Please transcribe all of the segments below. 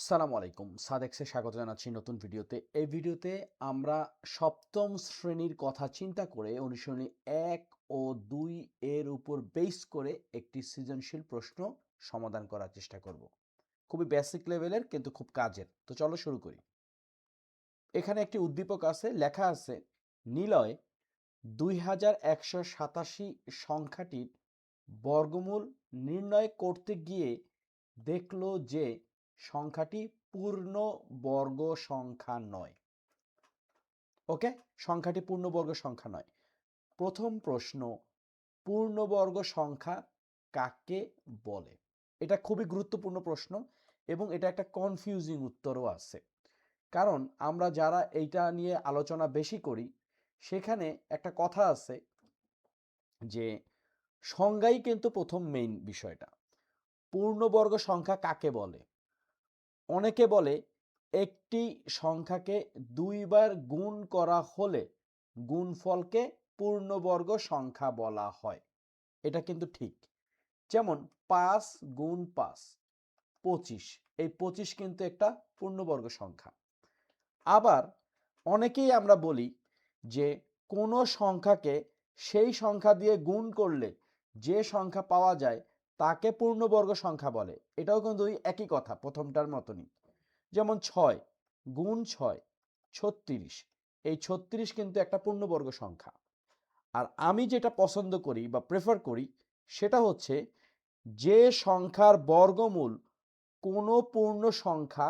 আসসালামু আলাইকুম, সাদেকসে স্বাগত জানাচ্ছি নতুন ভিডিওতে। এই ভিডিওতে আমরা সপ্তম শ্রেণীর কথা চিন্তা করে অনুশীলনী ১ ও ২ এর উপর বেস করে একটি সৃজনশীল প্রশ্ন সমাধান করার চেষ্টা করব। খুবই বেসিক লেভেলের কিন্তু খুব কাজের। তো চলো শুরু করি। এখানে একটি উদ্দীপক আছে, লেখা আছে নিলয় ২১৮৭ সংখ্যাটির বর্গমূল নির্ণয় করতে গিয়ে দেখল যে সংখ্যাটি পূর্ণ বর্গ সংখ্যা নয়। ওকে, সংখ্যাটি পূর্ণবর্গ সংখ্যা নয়। প্রথম প্রশ্ন, পূর্ণবর্গ সংখ্যা কাকে বলে? এটা খুবই গুরুত্বপূর্ণ প্রশ্ন এবং এটা একটা কনফিউজিং উত্তরও আছে। কারণ আমরা যারা এইটা নিয়ে আলোচনা বেশি করি সেখানে একটা কথা আছে যে সংজ্ঞাই কিন্তু প্রথম মেইন বিষয়টা। পূর্ণবর্গ সংখ্যা কাকে বলে? অনেকে বলে একটি সংখ্যাকে দুইবার গুণ করা হলে গুণফলকে পূর্ণবর্গ সংখ্যা বলা হয়। এটা কিন্তু ঠিক। যেমন ৫ গুণ ৫ ২৫, এই ২৫ কিন্তু একটা পূর্ণবর্গ সংখ্যা। আবার অনেকেই আমরা বলি যে কোনো সংখ্যাকে সেই সংখ্যা দিয়ে গুণ করলে যে সংখ্যা পাওয়া যায় তাকে পূর্ণবর্গ সংখ্যা বলে। এটাও কিন্তু ওই একই কথা, প্রথমটার মতনই। যেমন ৬ গুণ ৬ ৩৬, এই ৩৬ কিন্তু একটা পূর্ণবর্গ সংখ্যা। আর আমি যেটা পছন্দ করি বা প্রেফার করি সেটা হচ্ছে যে সংখ্যার বর্গমূল কোনো পূর্ণ সংখ্যা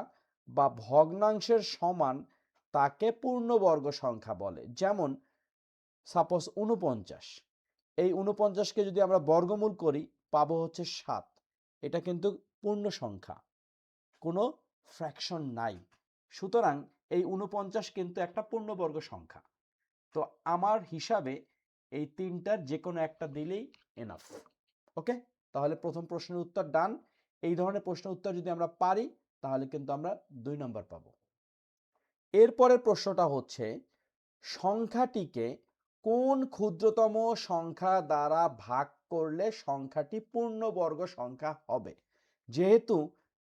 বা ভগ্নাংশের সমান তাকে পূর্ণবর্গ সংখ্যা বলে। যেমন সাপোজ ৪৯, এই ৪৯কে যদি আমরা বর্গমূল করি পাবো হচ্ছে ৭। এটা কিন্তু পূর্ণ সংখ্যা, কোনো ফ্র্যাকশন নাই। সুতরাং এই ৪৯ কিন্তু একটা পূর্ণবর্গ সংখ্যা। তো আমার হিসাবে এই তিনটার যে কোনো একটা দিলেই এনাফ। ওকে, তাহলে প্রথম প্রশ্নের উত্তর ডান। এই ধরনের প্রশ্নের উত্তর যদি আমরা পারি তাহলে কিন্তু আমরা ২ নম্বর পাবো। এরপরের প্রশ্নটা হচ্ছে সংখ্যাটিকে কোন ক্ষুদ্রতম সংখ্যা দ্বারা ভাগ করলে সংখ্যাটি পূর্ণবর্গ সংখ্যা হবে? যেহেতু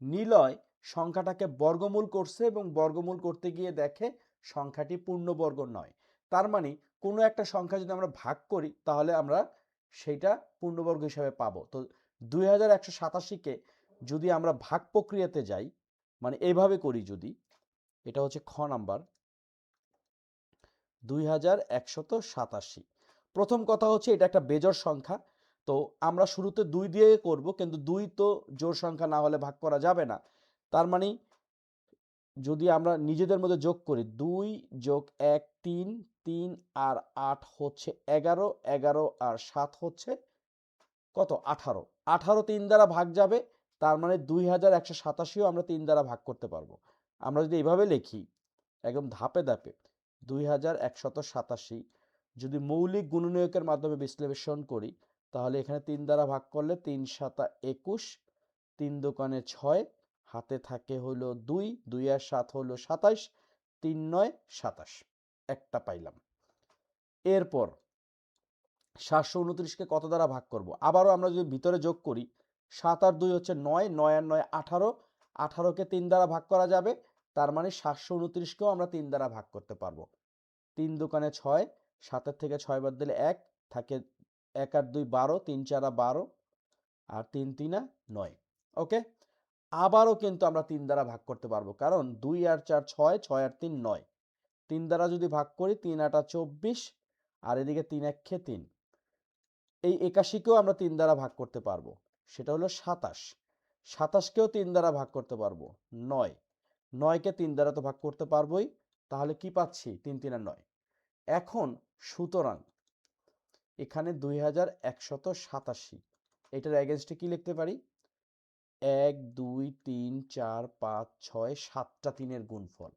নিলয় সংখ্যাটাকে বর্গমূল করছে এবং বর্গমূল করতে গিয়ে দেখে সংখ্যাটি পূর্ণবর্গ নয়, তার মানে কোনো একটা সংখ্যা যদি আমরা ভাগ করি তাহলে আমরা সেইটা পূর্ণবর্গ হিসাবে পাবো। তো ২১৮৭কে যদি আমরা ভাগ প্রক্রিয়াতে যাই, মানে এইভাবে করি যদি, এটা হচ্ছে খ নাম্বার ২১৮৭। প্রথম কথা হচ্ছে এটা একটা বেজোড় সংখ্যা। তো আমরা শুরুতে ২ দিয়ে করব, কিন্তু ২ তো জোড় সংখ্যা না হলে ভাগ করা যাবে না। তার মানে যদি আমরা নিজেদের মধ্যে যোগ করি ২ যোগ ১ ৩, ৩ আর ৮ হচ্ছে ১১, ১১ আর ৭ হচ্ছে কত? ১৮। ১৮ ৩ দ্বারা ভাগ যাবে, তার মানে ২১৮৭ও আমরা ৩ দ্বারা ভাগ করতে পারবো। আমরা যদি এইভাবে লিখি একদম ধাপে ধাপে ২১৮৭ যদি মৌলিক গুণনীয়কের মাধ্যমে বিশ্লেষণ করি তাহলে এখানে ৩ দ্বারা ভাগ করলে ৩ ৭ ২১, ৩ দোকানে ৬, হাতে থাকে হলো ২, ২ আর ৭ হলো ২৭, ৩ ৯ ২৭, একটা পাইলাম। এরপর ৭২৯কে কত দ্বারা ভাগ করব? আবারও আমরা যদি ভিতরে যোগ করি ৭ আর ২ হচ্ছে ৯, ৯ আর ৯ ১৮, ১৮কে ৩ দ্বারা ভাগ করা যাবে, তার মানে ৭২৯কেও আমরা ৩ দ্বারা ভাগ করতে পারবো। ৩ দোকানে ৬, ৭-এর থেকে ৬ বাদ দিলে ১ থাকে, ১ আর ২ ১২, ৩ ৪ ১২ আর ৩ ৩ ৯। ওকে, আবারও কিন্তু আমরা ৩ দ্বারা ভাগ করতে পারবো, কারণ ২ আর ৪ ৬, ৬ আর ৩ ৯। ৩ দ্বারা যদি ভাগ করি ৩ ৮ ২৪ আর এদিকে ৩ ১ ৩। এই ৮১কেও আমরা ৩ দ্বারা ভাগ করতে পারবো, সেটা হলো ২৭। ২৭কেও ৩ দ্বারা ভাগ করতে পারবো ৯। ৯কে ৩ দ্বারা তো ভাগ করতে পারবোই, তাহলে কি পাচ্ছি? ৩ ৩ আর ৯। এখন সুতরাং এখানে ২১৮৭, এটার এগেইনস্টে কি লিখতে পারি? ১ ২ ৩ ৪ ৫ ৬ ৭টা ৩-এর গুণফল।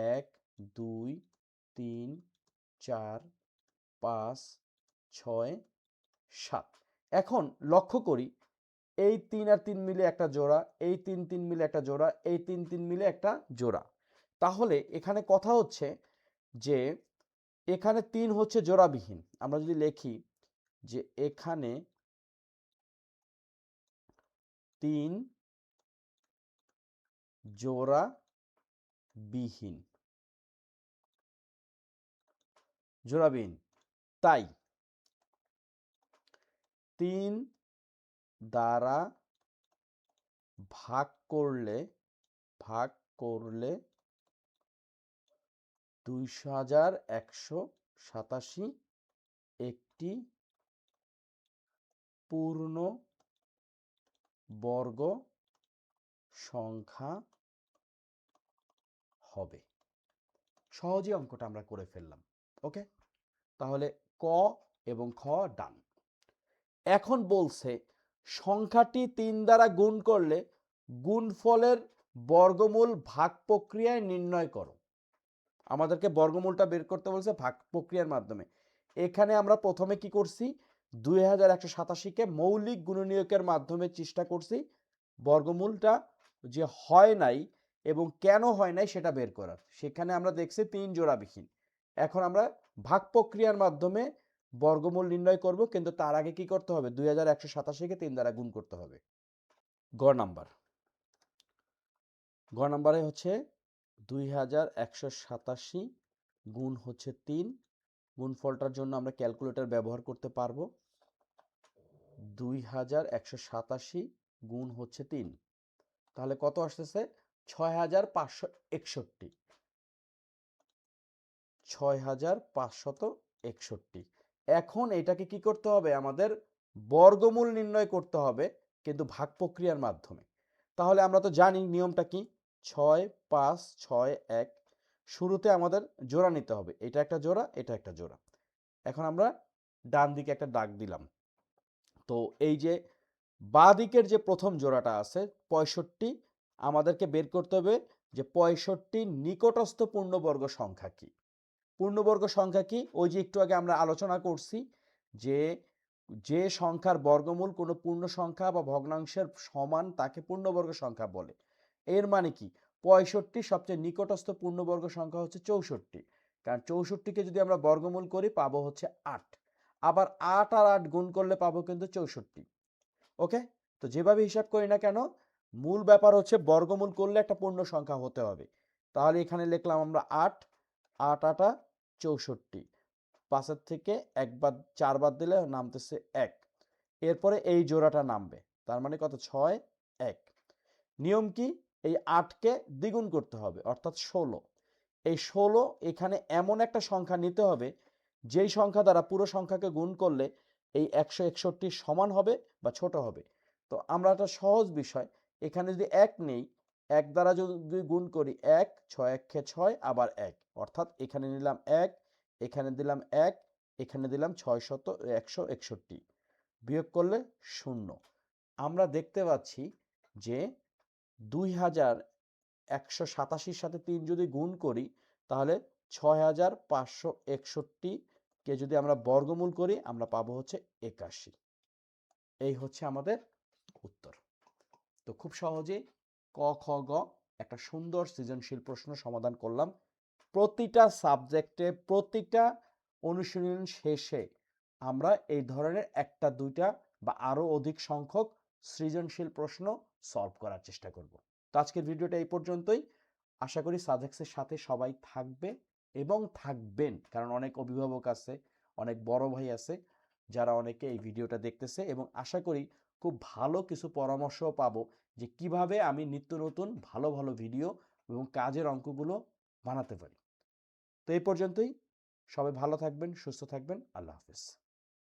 ১ ২ ৩ ৪ ৫ ৬ ৭। এখন লক্ষ্য করি এই ৩ আর ৩ মিলে একটা জোড়া, এই ৩ ৩ মিলে একটা জোড়া, এই ৩ ৩ মিলে একটা জোড়া। তাহলে এখানে কথা হচ্ছে যে এখানে ৩ হচ্ছে জোড়াবিহীন। আমরা যদি লিখি যে এখানে ৩ জোড়াবিহীন। জোড়াবিহীন। তাই 3 দ্বারা ভাগ করলে 2187 একটি পূর্ণ বর্গ সংখ্যা হবে। সহজে অঙ্কটা আমরা করে ফেললাম। ওকে, তাহলে ক এবং খ ডান। এখন বলছে সংখ্যাটি 3 দ্বারা গুণ করলে গুণফলের বর্গমূল ভাগ প্রক্রিয়ায় নির্ণয় করো। আমাদেরকে বর্গমূলটা বের করতে বলছে ভাগ প্রক্রিয়ার মাধ্যমে। এখানে আমরা প্রথমে কি করছি, 2187কে মৌলিক গুণনীয়কের মাধ্যমে চেষ্টা করছি বর্গমূলটা যে হয় নাই এবং কেন হয় নাই সেটা বের করার। সেখানে আমরা দেখছি 3 জোড়াবিহীন। এখন আমরা ভাগ প্রক্রিয়ার মাধ্যমে বর্গমূল নির্ণয় করব, কিন্তু তার আগে কি করতে হবে, 2187কে 3 দ্বারা গুণ করতে হবে। গ নাম্বারে হচ্ছে 2187 গুণ হচ্ছে 3। গুণফলটার জন্য আমরা ক্যালকুলেটর ব্যবহার করতে পারবো। 2187 গুণ হচ্ছে 3, তাহলে কত আসতেছে, 6561। 6561। এখন এটাকে কি করতে হবে, আমাদের বর্গমূল নির্ণয় করতে হবে, কিন্তু ভাগ প্রক্রিয়ার মাধ্যমে। তাহলে আমরা তো জানি নিয়মটা কি, 6 5 6 1। শুরুতে আমাদের জোড়া নিতে হবে, এটা একটা জোড়া, এটা একটা জোড়া। এখন আমরা ডান দিকে একটা দাগ দিলাম। তো এই যে বাঁ দিকের যে প্রথম জোড়াটা আছে 65, আমাদেরকে বের করতে হবে যে 65 নিকটস্থ পূর্ণবর্গ সংখ্যা কি। পূর্ণবর্গ সংখ্যা কি, ওই যে একটু আগে আমরা আলোচনা করছি যে যে সংখ্যার বর্গমূল কোনো পূর্ণ সংখ্যা বা ভগ্নাংশের সমান তাকে পূর্ণবর্গ সংখ্যা বলে। এর মানে কি, 65 সবচেয়ে নিকটস্থ পূর্ণবর্গ সংখ্যা হচ্ছে 64, কারণ 64কে যদি আমরা বর্গমূল করি পাবো হচ্ছে 8। আবার 8 আর 8 গুণ করলে পাবো কিন্তু 64। ওকে, তো যেভাবে হিসাব করি না কেন, মূল ব্যাপার হচ্ছে বর্গমূল করলে একটা পূর্ণ সংখ্যা হতে হবে। তাহলে এখানে লিখলাম আমরা 8, 8 8 64। 5 থেকে 4 বাদ দিলে নামতেছে 1। এরপরে এই জোড়াটা নামবে, তার মানে কত, 6 1। নিয়ম কি, এই 8কে দ্বিগুণ করতে হবে, অর্থাৎ 16। এই 16 এখানে এমন একটা সংখ্যা নিতে হবে যেই সংখ্যা দ্বারা পুরো সংখ্যাকে গুণ করলে এই 161 সমান হবে বা ছোট হবে। তো আমরা একটা সহজ বিষয়, এখানে যদি 1 নেই, 1 দ্বারা যদি গুণ করি 1, 6 1 6, আবার 1, অর্থাৎ এখানে নিলাম 1, এখানে দিলাম 1, এখানে দিলাম 161, বিয়োগ করলে 0। আমরা দেখতে পাচ্ছি যে 2187 সাথে 3 যদি গুণ করি, তাহলে 6561 কে যদি আমরা বর্গমূল করি আমরা পাবো হচ্ছে 81। এই হচ্ছে আমাদের উত্তর। তো খুব সহজে ক খ গ একটা সুন্দর সৃজনশীল প্রশ্ন সমাধান করলাম। প্রতিটা সাবজেক্টে প্রতিটা অনুশীলন শেষে আমরা এই ধরনের একটা দুইটা বা আরো অধিক সংখ্যক সৃজনশীল প্রশ্ন সলভ করার চেষ্টা করব। তো আজকের ভিডিওটা এই পর্যন্তই। আশা করি সাজেক্সের সাথে সবাই থাকবে এবং থাকবেন, কারণ অনেক অভিভাবক আছে, অনেক বড় ভাই আছে যারা অনেকে এই ভিডিওটা দেখতেছে, এবং আশা করি খুব ভালো কিছু পরামর্শও পাবো যে কিভাবে আমি নিত্য নতুন ভালো ভালো ভিডিও এবং কাজের অঙ্কগুলো বানাতে পারি। তো এই পর্যন্তই, সবাই ভালো থাকবেন, সুস্থ থাকবেন, আল্লাহ হাফেজ।